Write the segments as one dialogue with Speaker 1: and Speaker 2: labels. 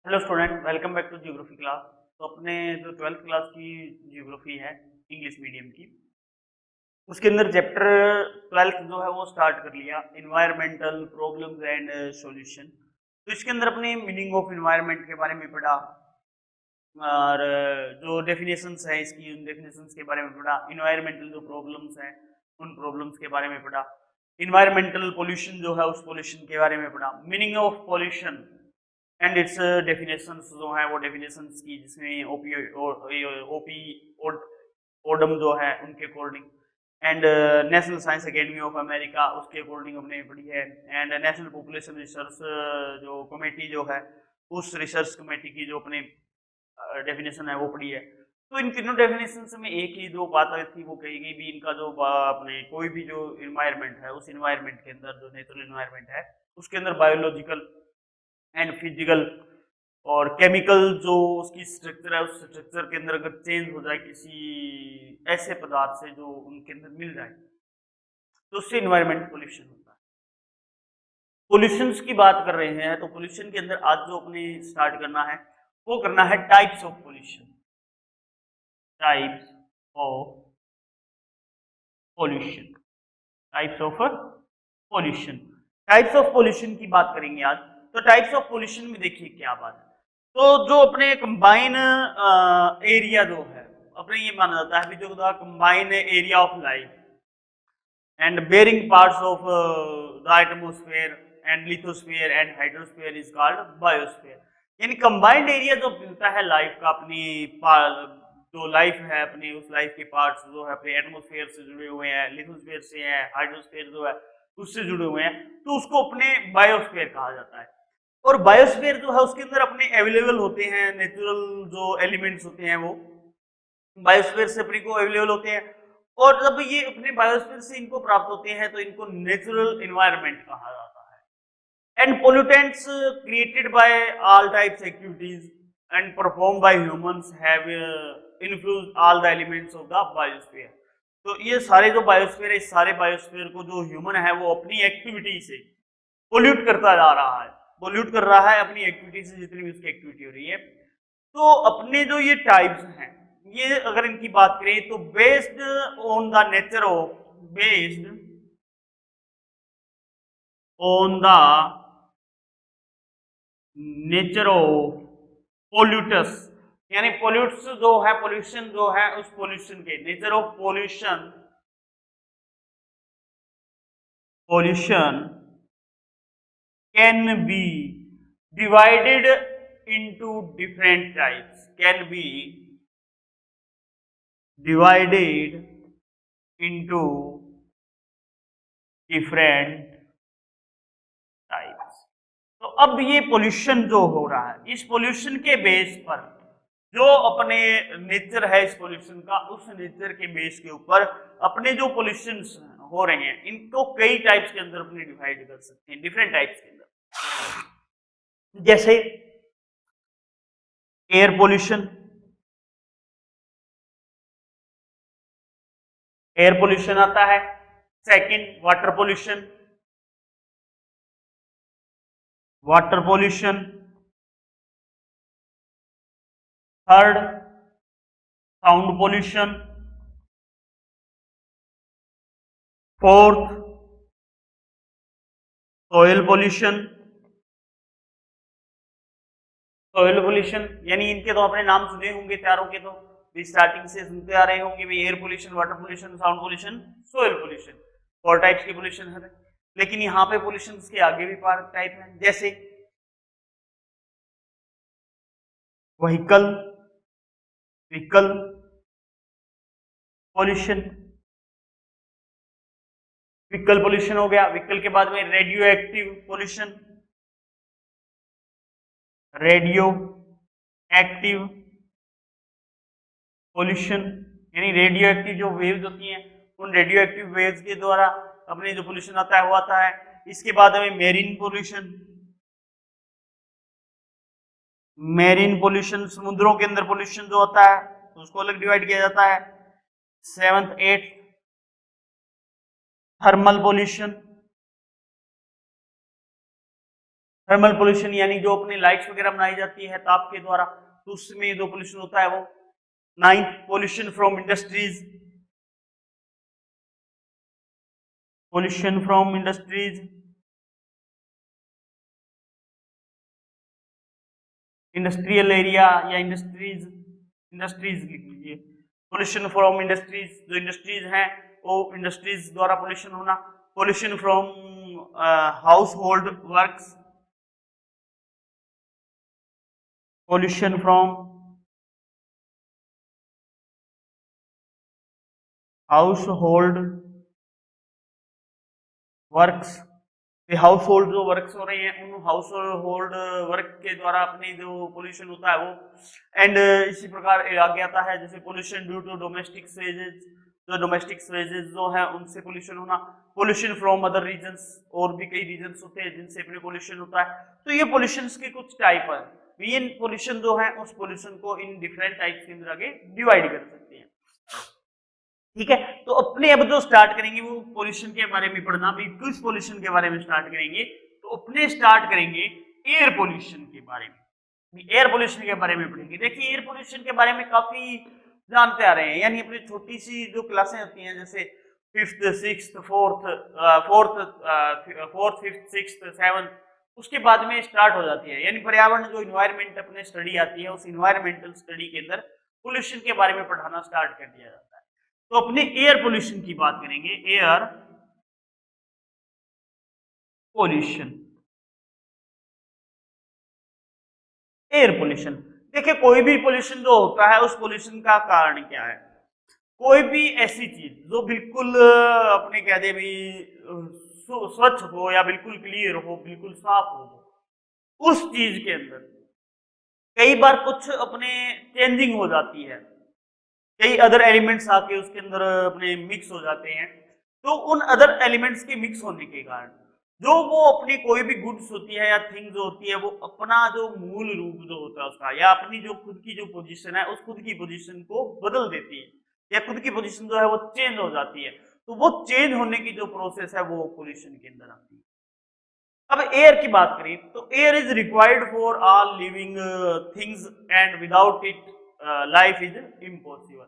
Speaker 1: Hello student, welcome back to geography class. तो अपने जो 12th क्लास की जियोग्राफी है इंग्लिश मीडियम की, उसके अंदर चैप्टर 12th जो है वो स्टार्ट कर लिया, इन्वायरमेंटल प्रॉब्लम्स एंड सॉल्यूशन। तो इसके अंदर अपने मीनिंग ऑफ इन्वायरमेंट के बारे में पढ़ा और जो डेफिनेशंस है इसकी, उन डेफिनेशंस के बारे में पढ़ा। इन्वायरमेंटल जो प्रॉब्लम्स हैं उन प्रॉब्लम्स के बारे में पढ़ा। इन्वायरमेंटल पोल्यूशन जो है उस पोल्यूशन के बारे में पढ़ा। Meaning of pollution and it's definitions जो है वो डेफिनेशंस की, जिसमें ओपी ओडम जो है उनके according, and national science academy of America उसके अकॉर्डिंग हमने पढ़ी है, एंड नेशनल पॉपुलेशन रिसर्च जो कमेटी जो है उस रिसर्च कमेटी की जो अपने डेफिनेशन है वो पढ़ी है। तो इन तीनों डेफिनेशन में एक ही जो बात आई थी वो कही गई भी, इनका जो अपने कोई भी जो इन्वायरमेंट है उस इन्वायरमेंट के अंदर जो नेचुरल इन्वायरमेंट है उसके अंदर बायोलॉजिकल एंड फिजिकल और केमिकल जो उसकी स्ट्रक्चर है उस स्ट्रक्चर के अंदर अगर चेंज हो जाए किसी ऐसे पदार्थ से जो उनके अंदर मिल जाए तो उससे इन्वायरमेंट पोल्यूशन होता है। पोल्यूशन की बात कर रहे हैं तो पोल्यूशन के अंदर आज जो अपने स्टार्ट करना है वो करना है types of pollution. Types of pollution, types of pollution, types of pollution की बात करेंगे आज। तो टाइप्स ऑफ पोल्यूशन में देखिए क्या बात है। तो जो अपने कंबाइन एरिया जो है अपने ये माना जाता है जो combine area of life and bearing parts of the atmosphere and lithosphere and hydrosphere is called biosphere. यानी कंबाइंड एरिया जो मिलता है लाइफ का, अपनी जो लाइफ है अपनी उस लाइफ के पार्ट्स जो है अपने एटमोस्फेयर से जुड़े हुए हैं, लिथोस्फेयर से है, हाइड्रोस्फेयर जो है उससे जुड़े हुए हैं, तो उसको अपने बायोस्फेयर कहा जाता है। और बायोस्फीयर जो है उसके अंदर अपने अवेलेबल होते हैं नेचुरल जो एलिमेंट्स होते हैं वो बायोस्फीयर से अपने को अवेलेबल होते हैं। और जब ये अपने बायोस्फीयर से इनको प्राप्त होते हैं तो इनको नेचुरल इन्वायरमेंट कहा जाता है। And pollutants created by all types activities and perform by humans have influenced all the elements of the biosphere. तो ये सारे जो बायोस्फीयर है, इस सारे बायोस्फीयर को जो ह्यूमन है वो अपनी एक्टिविटी से पोल्यूट करता जा रहा है, पोल्यूट कर रहा है अपनी एक्टिविटी से, जितनी भी उसकी एक्टिविटी हो रही है। तो अपने जो ये टाइप्स हैं, ये अगर इनकी बात करें तो based on the nature of, based on the nature of pollutants, यानी पोल्यूट्स जो है, पोल्यूशन जो है उस पोल्यूशन के nature of pollution, pollution can be divided into different types, can be divided into different types। तो अब ये पोल्यूशन जो हो रहा है, इस पोल्यूशन के बेस पर जो अपने नेचर है इस पोल्यूशन का, उस नेचर के बेस के ऊपर अपने जो पोल्यूशन हो रहे हैं इनको कई टाइप्स के अंदर अपने डिवाइड कर सकते हैं, डिफरेंट टाइप्स के अंदर। जैसे एयर पोल्यूशन, एयर पोल्यूशन आता है। Second water pollution, water pollution. Third sound pollution. Fourth soil pollution. Soil pollution यानी इनके तो आपने नाम सुने होंगे चारों के, तो स्टार्टिंग से सुनते आ रहे होंगे भाई, air pollution, water pollution, sound pollution, soil pollution. Four types की पोल्यूशन है। लेकिन यहाँ पे पोल्यूशन के आगे भी पार्ट टाइप है, जैसे vehicle, vehicle pollution. Vehicle pollution हो गया। व्हीकल के बाद में radio active pollution, radio active pollution, यानी रेडियो एक्टिव जो वेव्स होती हैं उन रेडियो एक्टिव वेव्स के द्वारा अपने जो पोल्यूशन आता है वो आता है। इसके बाद हमें मेरीन पोल्यूशन, मेरीन पोल्यूशन समुद्रों के अंदर पोल्यूशन जो होता है तो उसको अलग डिवाइड किया जाता है। Seventh eight thermal pollution, thermal pollution यानी जो अपने लाइट्स वगैरह बनाई जाती है ताप के द्वारा, तो उसमें जो पोल्यूशन होता है वो। 9th pollution from industries, pollution from industries, industrial area या इंडस्ट्रीज, इंडस्ट्रीज लिख लीजिए। पोल्यूशन फ्रॉम इंडस्ट्रीज, जो इंडस्ट्रीज हैं वो इंडस्ट्रीज द्वारा पोल्यूशन होना। Pollution from house hold works, pollution from house hold works, house hold जो वर्क्स हो रहे हैं उन हाउस होल्ड वर्क के द्वारा अपने जो पोल्यूशन होता है वो। एंड इसी प्रकार आगे आता है जैसे पोल्यूशन ड्यू टू डोमेस्टिक स्वेजेस, जो डोमेस्टिक स्वेजेस जो है उनसे पोल्यूशन होना। पोल्यूशन फ्रॉम अदर रीजन्स, और भी कई रीजन्स होते हैं जिनसे अपने पोल्यूशन होता है। तो ये पोल्यूशन के कुछ टाइप है। इन पोल्यूशन जो है उस पोल्यूशन को इन डिफरेंट टाइप्स के अंदर आगे डिवाइड कर सकते हैं। ठीक है, तो अपने अब जो स्टार्ट करेंगे वो पोल्यूशन के बारे में पढ़ना। भी किस पोल्यूशन के बारे में स्टार्ट करेंगे, तो अपने स्टार्ट करेंगे एयर पोल्यूशन के बारे में। एयर पोल्यूशन के बारे में पढ़ेंगे। देखिए एयर पोल्यूशन के बारे में काफी जानते आ रहे हैं, यानी अपनी छोटी सी जो क्लासें होती हैं जैसे 5th 6th 4th 5th 6th 7th, उसके बाद में स्टार्ट हो जाती है। यानी पर्यावरण जो इन्वायरमेंट अपने स्टडी आती है उस इन्वायरमेंटल स्टडी के अंदर पोल्यूशन के बारे में पढ़ाना स्टार्ट कर दिया जाता है। तो अपने एयर पोल्यूशन की बात करेंगे। Air pollution, air pollution. देखिए कोई भी पोल्यूशन जो होता है उस पोल्यूशन का कारण क्या है। कोई भी ऐसी चीज जो बिल्कुल अपने कह दे भी स्वच्छ हो या बिल्कुल क्लियर हो, बिल्कुल साफ हो, उस चीज के अंदर कई बार कुछ अपने चेंजिंग हो जाती है, कई अदर एलिमेंट्स आके उसके अंदर अपने मिक्स हो जाते हैं। तो उन अदर एलिमेंट्स के मिक्स होने के कारण जो वो अपनी कोई भी गुड्स होती है या थिंग जो होती है वो अपना जो मूल रूप जो होता है उसका, या अपनी जो खुद की जो पोजीशन है उस खुद की पोजीशन को बदल देती है, या खुद की पोजीशन जो है वो चेंज हो जाती है। तो वो चेंज होने की जो प्रोसेस है वो पोल्यूशन के अंदर आती है। अब एयर की बात करें तो air is required for all living things and without it life is impossible.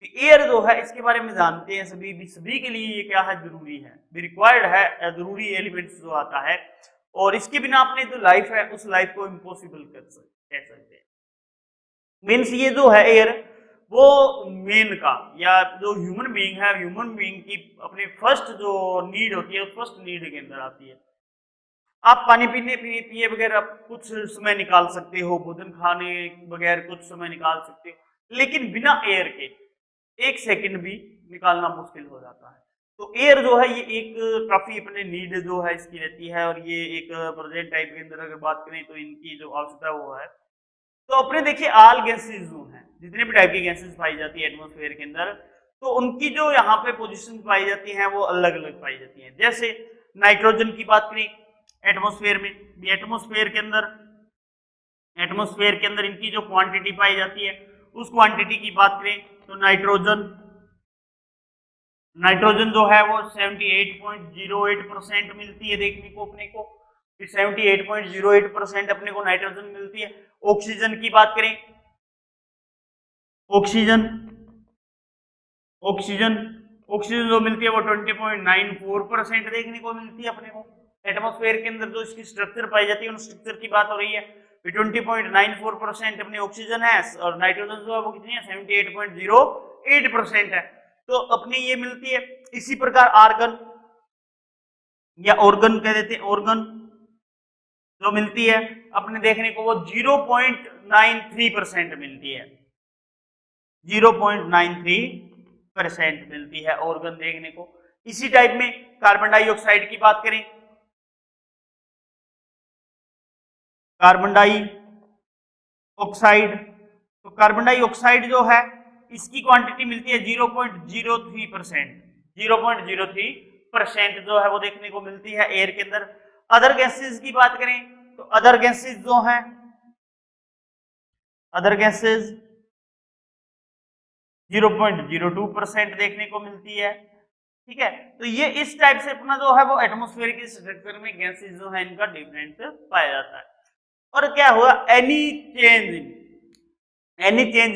Speaker 1: Air जो है इसके बारे में जानते हैं सभी के लिए ये क्या है, जरूरी है, रिक्वायर्ड है, जरूरी एलिमेंट्स जो आता है, और इसके बिना अपने जो लाइफ है उस लाइफ को इम्पॉसिबल कह सकते हैं। मीन्स ये जो है एयर वो मेन का, या जो ह्यूमन बीइंग है, ह्यूमन बीइंग की अपनी फर्स्ट जो नीड होती है उस फर्स्ट नीड के अंदर आती है। आप पानी पिए बगैर कुछ समय निकाल सकते हो, भोजन खाने बगैर कुछ समय निकाल सकते हो, लेकिन बिना एयर के 1 सेकंड भी निकालना मुश्किल हो जाता है। तो एयर जो है ये एक काफी अपने नीड जो है इसकी रहती है, और ये एक प्रेजेंट टाइप के अंदर अगर बात करें तो इनकी जो आवश्यकता वो है। तो अपने देखिए ऑल गैसेज जो हैं, जितने भी टाइप की गैसेज पाई जाती है एटमॉस्फेयर के अंदर, तो उनकी जो यहाँ पे पोजीशन पाई जाती है वो अलग अलग पाई जाती है। जैसे नाइट्रोजन की बात करें एटमॉस्फेयर में, एटमॉस्फेयर के अंदर इनकी जो क्वांटिटी पाई जाती है उस क्वांटिटी की बात करें तो नाइट्रोजन जो है वो 78.08% मिलती है देखने को अपने को, 78.08% अपने को नाइट्रोजन मिलती है। ऑक्सीजन की बात करें, ऑक्सीजन जो मिलती है वो 20.94% देखने को मिलती है अपने को। एटमॉस्फेयर के अंदर जो इसकी स्ट्रक्चर पाई जाती है उन स्ट्रक्चर की बात हो रही है। 20.94% अपनी ऑक्सीजन है, और नाइट्रोजन जो है वो कितनी है, 78.08% है। तो अपनी ये मिलती है। इसी प्रकार आर्गन या ऑर्गन कह देते हैं, ऑर्गन जो मिलती है अपने देखने को वो 0.93% मिलती है, 0.93% मिलती है ऑर्गन देखने को। इसी टाइप में कार्बन डाइऑक्साइड की बात करें, कार्बन डाइऑक्साइड, तो कार्बन डाइऑक्साइड जो है इसकी क्वांटिटी मिलती है 0.03%, 0.03% जो है वो देखने को मिलती है एयर के अंदर। अदर गैसेस की बात करें तो अदर गैसेस जो हैं, अदर गैसेस 0.02% देखने को मिलती है। ठीक है। तो ये इस टाइप से अपना जो है वो एटमॉस्फेयर के स्ट्रक्चर में गैसेस जो है इनका डिफरेंस पाया जाता है। और क्या हुआ, any change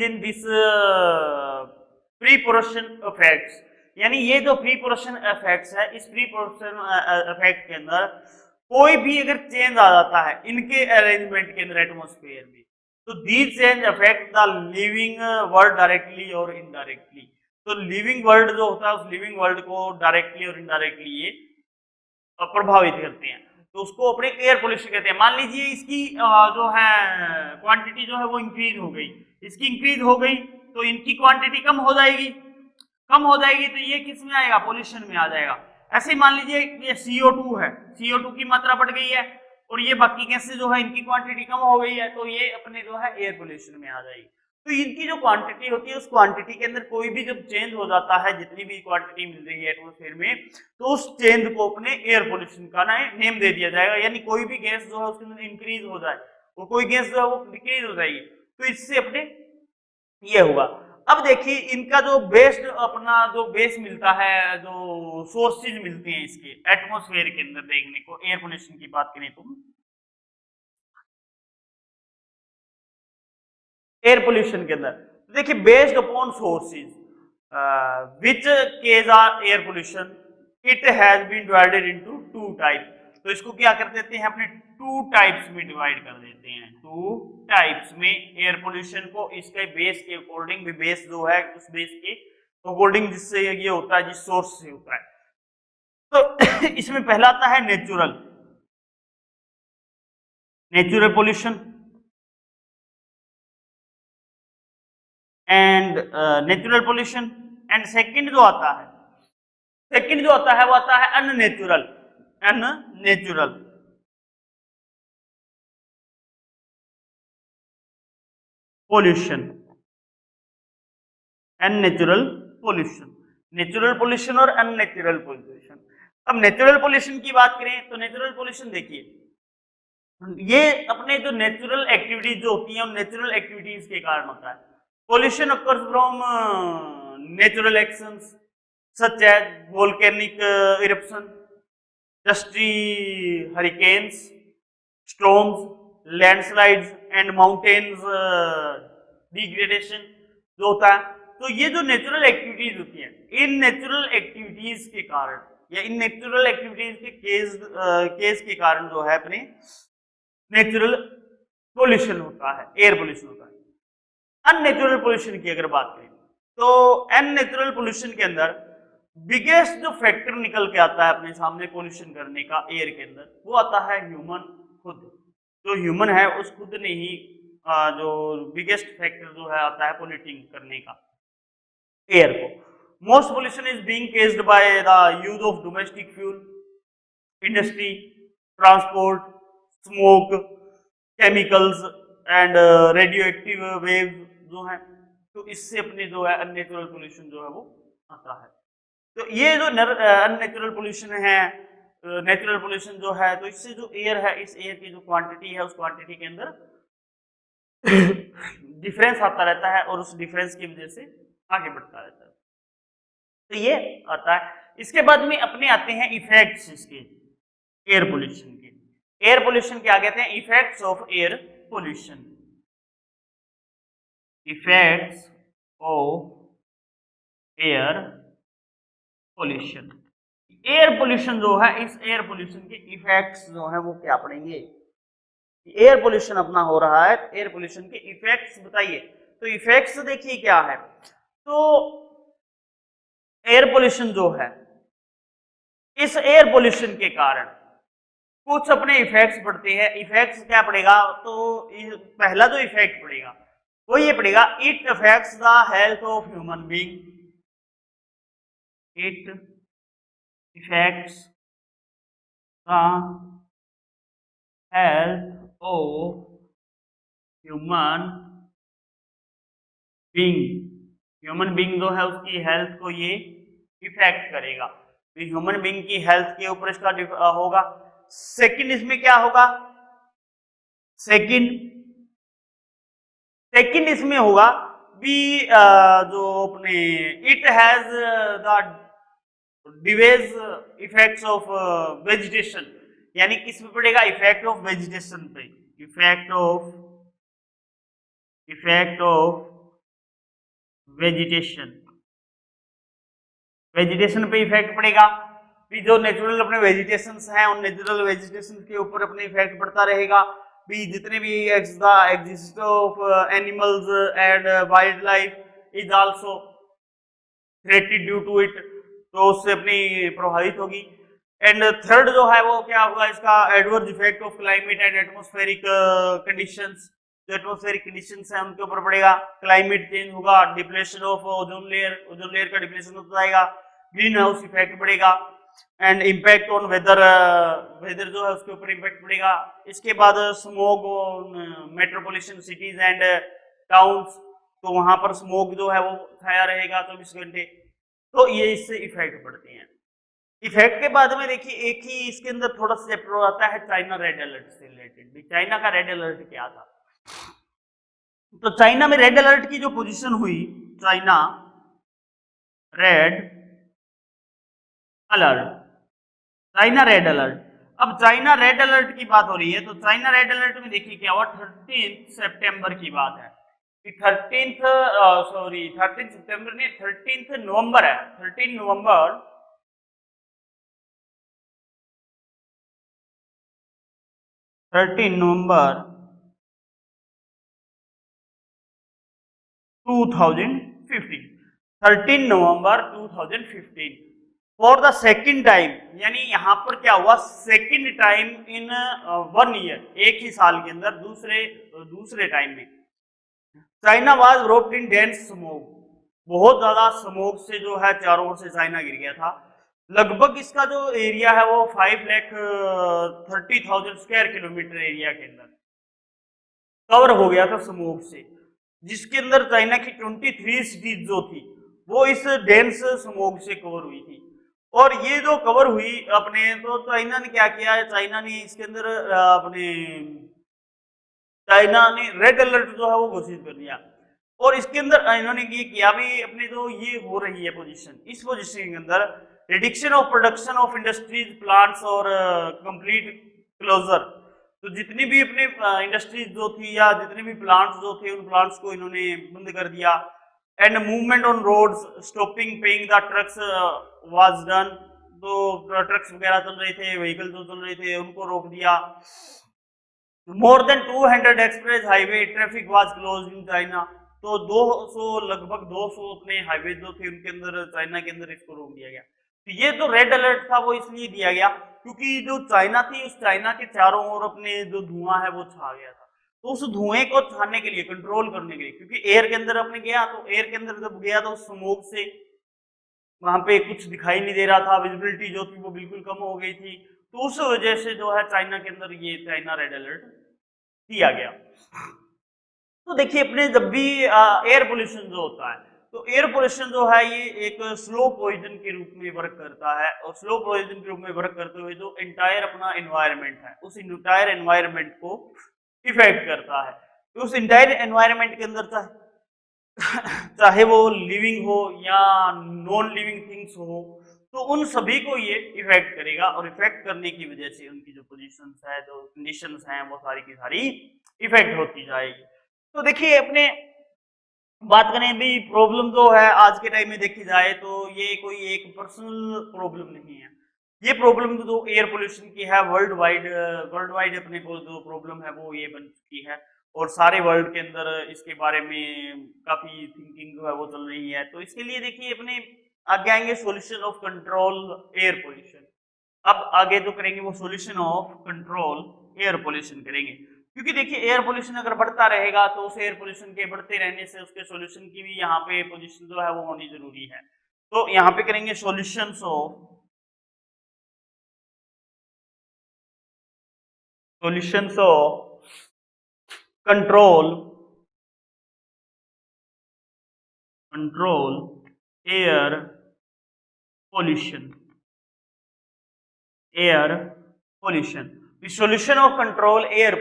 Speaker 1: in this proportion effects, यानी ये जो प्रीपोर्शन इफेक्ट्स है, इस प्रीपोर्शन इफेक्ट के अंदर कोई भी अगर चेंज आ जाता है इनके अरेंजमेंट के अंदर एटमॉस्फेयर में, तो these change affect the living world directly और इनडायरेक्टली। तो लिविंग वर्ल्ड जो होता है उस लिविंग वर्ल्ड को डायरेक्टली और इनडायरेक्टली ये प्रभावित करते हैं। तो उसको अपने एयर पोल्यूशन कहते हैं। मान लीजिए इसकी जो है क्वांटिटी जो है वो इंक्रीज हो गई, इसकी इंक्रीज हो गई तो इनकी क्वांटिटी कम हो जाएगी, तो ये किस में आएगा, पोल्यूशन में आ जाएगा। ऐसे ही मान लीजिए ये CO2 है, CO2 की मात्रा बढ़ गई है और ये बाकी गैसें जो है इनकी क्वांटिटी कम हो गई है, तो ये अपने जो है एयर पोल्यूशन में आ जाएगी। तो इनकी जो क्वांटिटी होती है उस क्वांटिटी के अंदर कोई भी जब चेंज हो जाता है, जितनी भी क्वांटिटी मिल रही है एटमॉस्फेयर में, तो उस चेंज को अपने एयर पोल्यूशन का नेम दे दिया जाएगा। यानी कोई भी गैस जो है उसके अंदर इंक्रीज हो जाए और कोई गैस जो है वो डिक्रीज हो जाएगी, तो इससे अपने ये हुआ। अब देखिए इनका जो बेस्ड अपना जो बेस मिलता है, जो सोर्सेज मिलती हैं इसके एटमॉस्फेयर के अंदर देखने को, एयर पोल्यूशन की बात करें तो एयर पोल्यूशन के अंदर देखिए based upon sources which case are air pollution, it has been divided into two type. तो इसको क्या कर देते हैं, अपने टू टाइप्स में डिवाइड कर देते हैं, टू टाइप्स में एयर पोल्यूशन को इसके बेस के अकॉर्डिंग, भी बेस जो है उस बेस के अकॉर्डिंग जिससे ये होता है, जिस सोर्स से होता है। तो इसमें पहला आता है natural pollution and natural pollution, and second जो आता है वो आता है अननेचुरल पोल्यूशन, अननेचुरल पोल्यूशन और अननेचुरल पोल्यूशन। अब नेचुरल पोल्यूशन की बात करें तो नेचुरल पोल्यूशन देखिए, ये अपने जो नेचुरल एक्टिविटीज जो होती हैं उन नेचुरल एक्टिविटीज के कारण होता है। Pollution occurs from natural actions such as volcanic eruption, dusty hurricanes, storms, landslides and mountains degradation जो होता है। तो ये जो नेचुरल एक्टिविटीज होती हैं, इन नेचुरल एक्टिविटीज के कारण या इन नेचुरल एक्टिविटीज के केस के कारण जो है अपने नेचुरल पोल्यूशन होता है, एयर पोल्यूशन होता है। अननेचुरल पोल्यूशन की अगर बात करें तो अननेचुरल पोल्यूशन के अंदर बिगेस्ट जो फैक्टर निकल के आता है अपने सामने पोल्यूशन करने का एयर के अंदर, वो आता है ह्यूमन खुद। जो ह्यूमन है उस खुद ने ही जो बिगेस्ट फैक्टर जो है आता है पोल्यूटिंग करने का एयर को। Most pollution is being केस्ड by the use of domestic fuel, industry, transport, smoke, chemicals and radio active wave जो है, तो इससे अपने जो है अननेचुरल पोल्यूशन जो है वो आता है। तो ये जो अननेचुरल पोल्यूशन है, नेचुरल पोल्यूशन जो है, तो इससे जो एयर है, इस एयर की जो क्वांटिटी है उस क्वांटिटी के अंदर डिफरेंस आता रहता है और उस डिफरेंस की वजह से आगे बढ़ता रहता है। तो ये आता है। इसके बाद में अपने आते हैं इफेक्ट्स इसके एयर पोल्यूशन के। एयर पोल्यूशन क्या कहते हैं, effects of air pollution, effects of air pollution. Air pollution जो है, इस एयर पोल्यूशन के इफेक्ट्स जो है वो क्या पड़ेंगे। एयर पोल्यूशन अपना हो रहा है, एयर पोल्यूशन के इफेक्ट्स बताइए। तो इफेक्ट्स देखिए क्या है, तो एयर पोल्यूशन जो है, इस एयर पोल्यूशन के कारण कुछ अपने इफेक्ट्स पड़ते हैं। इफेक्ट्स क्या पड़ेगा, तो पहला जो इफेक्ट पड़ेगा वो ये पड़ेगा, it affects the health of human being, it effects the health of human being. Human being जो है उसकी हेल्थ को ये इफेक्ट करेगा, तो ह्यूमन बीइंग की हेल्थ के ऊपर इसका होगा। सेकंड इसमें क्या होगा, सेकंड इसमें होगा भी जो अपने it has the diverse effects of vegetation, यानी किस पे पड़ेगा? इफेक्ट ऑफ वेजिटेशन पे, इफेक्ट ऑफ वेजिटेशन, वेजिटेशन पे इफेक्ट पड़ेगा। भी जो नेचुरल अपने वेजिटेशन हैं उन नेचुरल वेजिटेशन के ऊपर अपने इफेक्ट पड़ता रहेगा। भी जितने भी exist of animals and wildlife is also threatened due to it, तो उससे अपनी प्रभावित होगी। एंड थर्ड जो है वो क्या होगा इसका? Adverse effect of climate and atmospheric conditions, जो एटमॉस्फेरिक कंडीशंस हैं उनके ऊपर पड़ेगा। क्लाइमेट चेंज होगा, डिप्लेशन ऑफ ओजोन लेयर का डिप्लेशन होता जाएगा, ग्रीन हाउस इफेक्ट पड़ेगा and impact on weather, weather जो है उसके ऊपर इम्पैक्ट पड़ेगा। इसके बाद smoke on metropolitan cities and towns, तो वहां पर स्मोक जो है वो छाया रहेगा 24 घंटे, तो ये इससे इफेक्ट पड़ते हैं। इफेक्ट के बाद में देखिए एक ही इसके अंदर थोड़ा सा चैप्टर आता है चाइना रेड अलर्ट से रिलेटेड। चाइना का रेड अलर्ट क्या था? तो चाइना में रेड अलर्ट की जो पोजीशन हुई, China red alert, China red alert. अब चाइना रेड अलर्ट की बात हो रही है, तो चाइना रेड अलर्ट में देखिए क्या हुआ, 13 सितंबर की बात है। 13 सितंबर नहीं, 13 नवंबर है, 13 नवंबर 2015, 13 नवंबर 2015 फॉर द सेकेंड टाइम, यानी यहां पर क्या हुआ, सेकेंड टाइम इन 1 ईयर, एक ही साल के अंदर दूसरे टाइम में China was roped in dense smoke, बहुत ज्यादा स्मोक से जो है चारों ओर से चाइना गिर गया था। लगभग इसका जो एरिया है वो 5,30,000 स्क्वायर किलोमीटर एरिया के अंदर कवर हो गया था स्मोक से, जिसके अंदर चाइना की 23 सिटीज जो थी वो इस डेंस स्मोक से कवर हुई थी। और ये जो कवर हुई अपने, तो चाइना ने क्या किया है, चाइना ने इसके अंदर चाइना ने रेड अलर्ट जो है वो घोषित कर दिया। और इसके अंदर इन्होंने ये किया भी, अपने जो ये हो रही है पोजीशन, इस पोजीशन के अंदर reduction of production of industries plants और कंप्लीट क्लोजर, तो जितनी भी अपने इंडस्ट्रीज जो थी या जितने भी प्लांट्स जो थे उन प्लांट्स को इन्होंने बंद कर दिया। And movement on roads stopping paying the trucks was done, तो ट्रक्स वगैरह चल रहे थे, व्हीकल जो चल रहे थे उनको रोक दिया। More than 200 express highway traffic was close in China, तो 200 लगभग 200 अपने हाईवे जो थे उनके अंदर चाइना के अंदर इसको रोक दिया गया। तो ये जो रेड अलर्ट था वो इसलिए दिया गया क्योंकि जो चाइना थी उस चाइना के चारों ओर अपने जो धुआं है वो छा गया था, तो उस धुएं को छाने के लिए, कंट्रोल करने के लिए, क्योंकि एयर के अंदर अपने गया, तो एयर के अंदर जब गया तो स्मोक से वहां पे कुछ दिखाई नहीं दे रहा था, विजिबिलिटी जो थी वो बिल्कुल कम हो गई थी, तो उस वजह से जो है चाइना के अंदर ये चाइना रेड अलर्ट दिया गया। तो देखिए अपने जब भी एयर पोल्यूशन जो होता है, तो एयर पोल्यूशन जो है ये एक स्लो पॉइजन के रूप में वर्क करता है, और स्लो पॉइजन के रूप में वर्क करते हुए जो एंटायर अपना एनवायरनमेंट है उस एंटायर एनवायरनमेंट को इफेक्ट करता है। तो उस एंटायर एनवायरनमेंट के अंदर चाहे वो लिविंग हो या नॉन लिविंग थिंग्स हो, तो उन सभी को ये इफेक्ट करेगा, और इफेक्ट करने की वजह से उनकी जो पोजीशंस है, जो कंडीशंस हैं, वो सारी की सारी इफेक्ट होती जाएगी। तो देखिए अपने बात करें भी, प्रॉब्लम जो है आज के टाइम में देखी जाए तो ये कोई एक पर्सनल प्रॉब्लम नहीं है, ये प्रॉब्लम जो एयर पोल्यूशन की है वर्ल्ड वाइड अपने को जो प्रॉब्लम है वो ये बन चुकी है, और सारे वर्ल्ड के अंदर इसके बारे में काफी थिंकिंग जो है वो चल रही है। तो इसके लिए देखिए अपने आगे आएंगे solution of control air pollution. अब आगे जो करेंगे वो solution of control air pollution करेंगे, क्योंकि देखिए एयर पोल्यूशन अगर बढ़ता रहेगा तो उस एयर पोल्यूशन के बढ़ते रहने से उसके सॉल्यूशन की भी यहाँ पे पोजीशन जो है वो होनी जरूरी है। तो यहाँ पे करेंगे solutions of control air pollution, solution of control air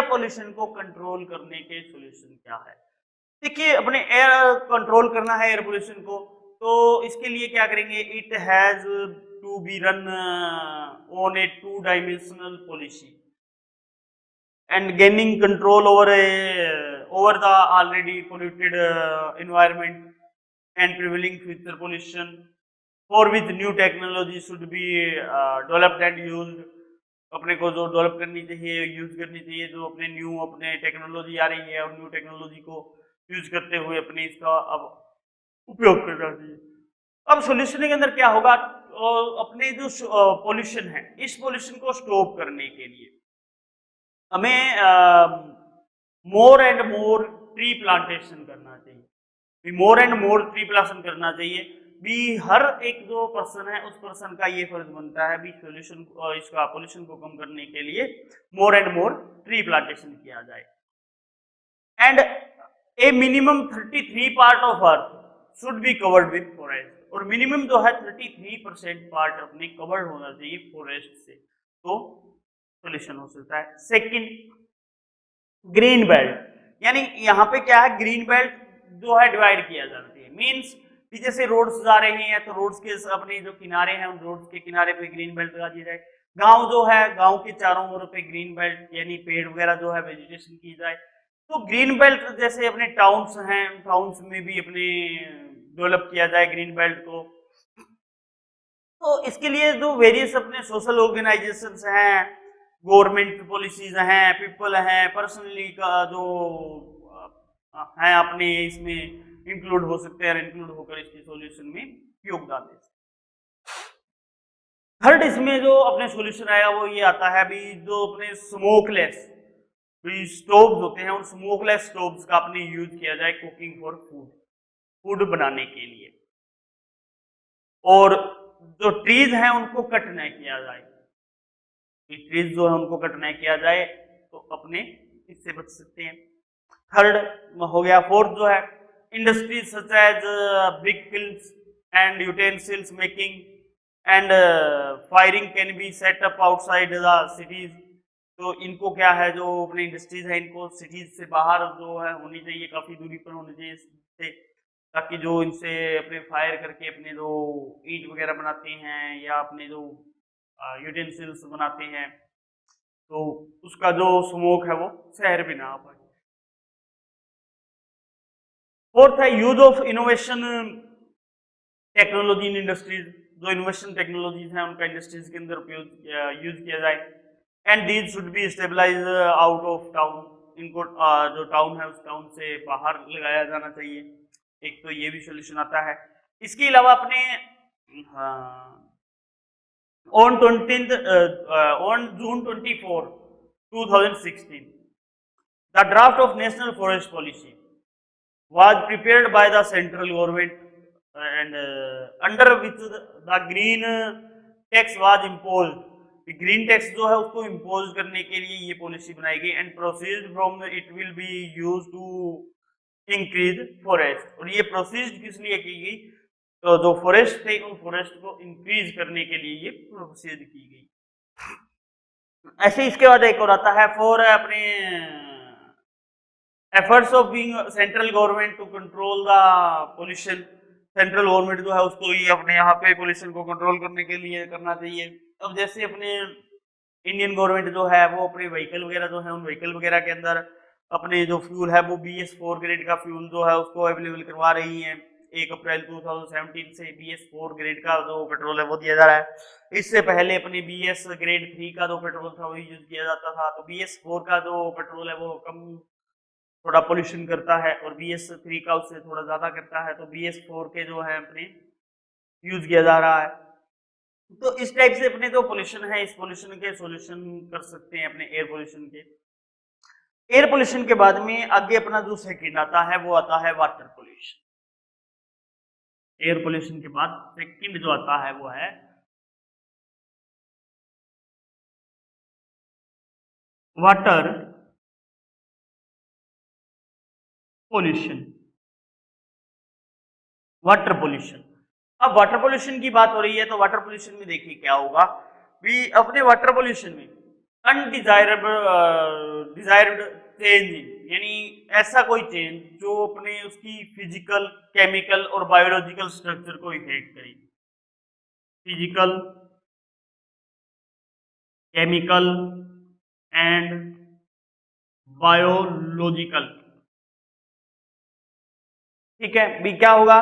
Speaker 1: pollution को कंट्रोल करने के सॉल्यूशन क्या है? देखिए अपने एयर कंट्रोल करना है एयर पोल्यूशन को, तो इसके लिए क्या करेंगे, it has to be run on a 2 dimensional policy and gaining control over the already polluted environment and prevailing future pollution, for which new technology should be developed and used. अपने को जो develop करनी चाहिए, use करनी चाहिए, जो अपने technology आ रही है और न्यू टेक्नोलॉजी को यूज करते हुए अपने इसका अब उपयोग करना चाहिए। अब सोल्यूशन के अंदर क्या होगा, अपने जो पोल्यूशन है, इस पोल्यूशन को स्टॉप करने के लिए हमें more and more tree plantation करना चाहिए, more and more tree plantation करना चाहिए भी। हर एक जो पर्सन है उस पर्सन का ये फर्ज बनता है भी सोल्यूशन इसका पोल्यूशन को कम करने के लिए more and more tree plantation किया जाए। And A minimum 33 part of earth should be covered with forest, और मिनिमम जो है 33% पार्ट अपने कवर्ड होना चाहिए फॉरेस्ट से, तो सोल्यूशन हो सकता है। सेकंड, ग्रीन बेल्ट, यानी यहाँ पे क्या है, ग्रीन बेल्ट जो है डिवाइड किया जाती है। मींस कि जैसे रोड्स जा रहे हैं तो रोड्स के अपने जो किनारे हैं उन रोड्स के किनारे पे ग्रीन बेल्ट लगा दी जाए। गांव जो है, गांव के चारों ओर पे ग्रीन बेल्ट यानी पेड़ वगैरह जो है वेजिटेशन की जाए। तो ग्रीन बेल्ट जैसे अपने टाउन्स हैं, टाउन्स में भी अपने डेवलप किया जाए ग्रीन बेल्ट को। तो इसके लिए जो वेरियस अपने सोशल ऑर्गेनाइजेशंस हैं, गवर्नमेंट पॉलिसीज हैं, पीपल हैं, पर्सनली का जो है अपने इसमें इंक्लूड हो सकते हैं, इंक्लूड होकर इसके सॉल्यूशन में योगदान दे सकते हैं। थर्ड इसमें जो अपने सॉल्यूशन आएगा वो ये आता है भी जो अपने स्मोकलेस स्टोव्स होते हैं, उन स्मोकलेस स्टोव्स का अपने यूज किया जाए कुकिंग फॉर फूड बनाने के लिए। और जो ट्रीज हैं उनको कट न किया जाए, ट्रीज जो है उनको कट न किया जाए, तो अपने इससे बच सकते हैं। थर्ड हो गया। फोर्थ जो है, industries such as brick kilns and utensils making and firing can be set up outside the cities. तो इनको क्या है, जो अपने इंडस्ट्रीज है इनको सिटीज से बाहर जो है होनी चाहिए, काफी दूरी पर होनी चाहिए, ताकि जो इनसे अपने फायर करके अपने जो ईंट वगैरह बनाते हैं या अपने जो यूटेंसिल्स बनाते हैं, तो उसका जो स्मोक है वो शहर भी ना आ पाए। फोर्थ है, use of innovation technology in industries. जो इनोवेशन टेक्नोलॉजीज हैं उनका इंडस्ट्रीज के अंदर यूज किया जाए। And these should be stabilise out of town. इनको जो टाउन है उस टाउन से बाहर लगाया जाना चाहिए। एक तो ये भी सोल्यूशन आता है। इसके अलावा अपने on June 24, 2016 the draft of national forest policy was prepared by the central government and under which the green tax was imposed. Green tax जो है उसको इम्पोज करने के लिए ये पॉलिसी बनाई गई। And proceed from it will be use to increase forest. और ये प्रोसीड किस लिए की गई, तो जो फॉरेस्ट थे उन फॉरेस्ट को इंक्रीज करने के लिए ये प्रोसीड की गई। ऐसे इसके बाद एक और आता है, फॉर अपने efforts of being central government to control the pollution। Central government जो है उसको ही अपने यहाँ पे पोल्यूशन को कंट्रोल करने के लिए करना चाहिए। अब जैसे अपने इंडियन गवर्नमेंट जो है वो अपने व्हीकल वगैरह जो है उन व्हीकल वगैरह के अंदर अपने जो फ्यूल है वो BS4 ग्रेड का फ्यूल जो है उसको अवेलेबल करवा रही है। 1 अप्रैल 2017 से BS4 ग्रेड का जो पेट्रोल है वो दिया जा रहा है। इससे पहले अपने BS ग्रेड 3 का जो पेट्रोल था वही यूज किया जाता था। तो BS4 का जो पेट्रोल है वो कम थोड़ा पोल्यूशन करता है और BS3 का उससे थोड़ा ज्यादा करता है। तो BS4 के जो है अपने यूज किया जा रहा है। तो इस टाइप से अपने जो पोल्यूशन है इस पोल्यूशन के सॉल्यूशन कर सकते हैं अपने एयर पोल्यूशन के। एयर पोल्यूशन के बाद में आगे अपना जो सेकंड आता है वो आता है वाटर पोल्यूशन। एयर पोल्यूशन के बाद सेकंड जो आता है वो है वाटर पोल्यूशन। वाटर पोल्यूशन, अब वाटर पोल्यूशन की बात हो रही है तो वाटर पोल्यूशन में देखिए क्या होगा भी। अपने वाटर पोल्यूशन में अनडिजायरेबल डिजायर्ड चेंज यानी ऐसा कोई चेंज जो अपने उसकी फिजिकल, केमिकल और बायोलॉजिकल स्ट्रक्चर को इफेक्ट करे। Physical, chemical and biological. ठीक है, बी क्या होगा,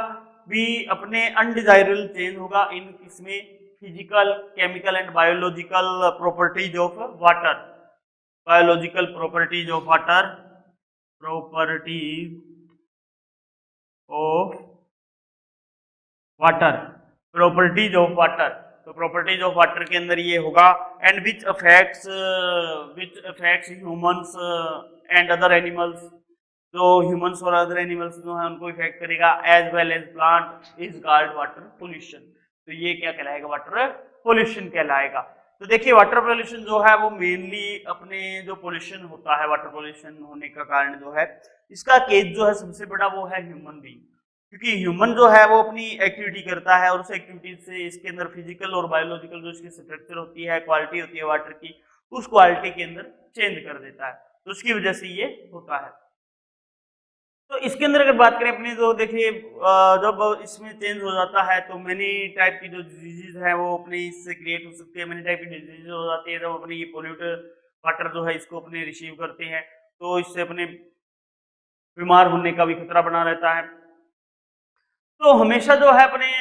Speaker 1: बी अपने अनडिजायरेबल चेंज होगा इन इसमें physical, chemical and biological properties of water. Biological properties of water, properties of water, properties of water. तो प्रॉपर्टीज ऑफ वाटर के अंदर ये होगा and which affects humans and other animals, जो ह्यूमंस और अदर एनिमल्स जो है उनको इफेक्ट करेगा, as well as plant, is called water pollution. तो ये क्या कहलाएगा, वाटर पोल्यूशन कहलाएगा। तो देखिए वाटर पोल्यूशन जो है वो मेनली अपने जो पोल्यूशन होता है, वाटर पोल्यूशन होने का कारण जो है इसका केस जो है सबसे बड़ा वो है ह्यूमन बीइंग, क्योंकि ह्यूमन जो है वो अपनी एक्टिविटी करता है और उस एक्टिविटी से इसके अंदर फिजिकल और बायोलॉजिकल जो इसकी स्ट्रक्चर होती है, क्वालिटी होती है वाटर की, उस क्वालिटी के अंदर चेंज कर देता है, तो उसकी वजह से ये होता है। तो इसके अंदर अगर बात करें अपनी, तो देखिए जब इसमें चेंज हो जाता है तो मेनी टाइप की जो डिजीज है वो अपने इससे क्रिएट हो सकती है, मेनी टाइप की डिजीज हो जाती है जब अपने ये पोल्यूट वाटर जो है इसको अपने रिसीव करते हैं, तो इससे अपने बीमार होने का भी खतरा बना रहता है। तो हमेशा जो है अपने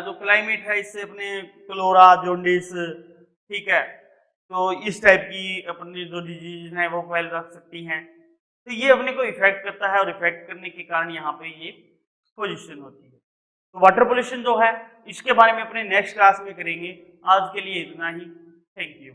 Speaker 1: जो क्लाइमेट है इससे अपने क्लोरा, जॉन्डिस, ठीक है, तो इस टाइप की अपनी जो डिजीज हैं वो फैल रख सकती हैं। तो ये अपने को इफेक्ट करता है और इफेक्ट करने के कारण यहाँ पे ये पोल्यूशन होती है। तो वाटर पोल्यूशन जो है इसके बारे में अपने नेक्स्ट क्लास में करेंगे। आज के लिए इतना ही। Thank you.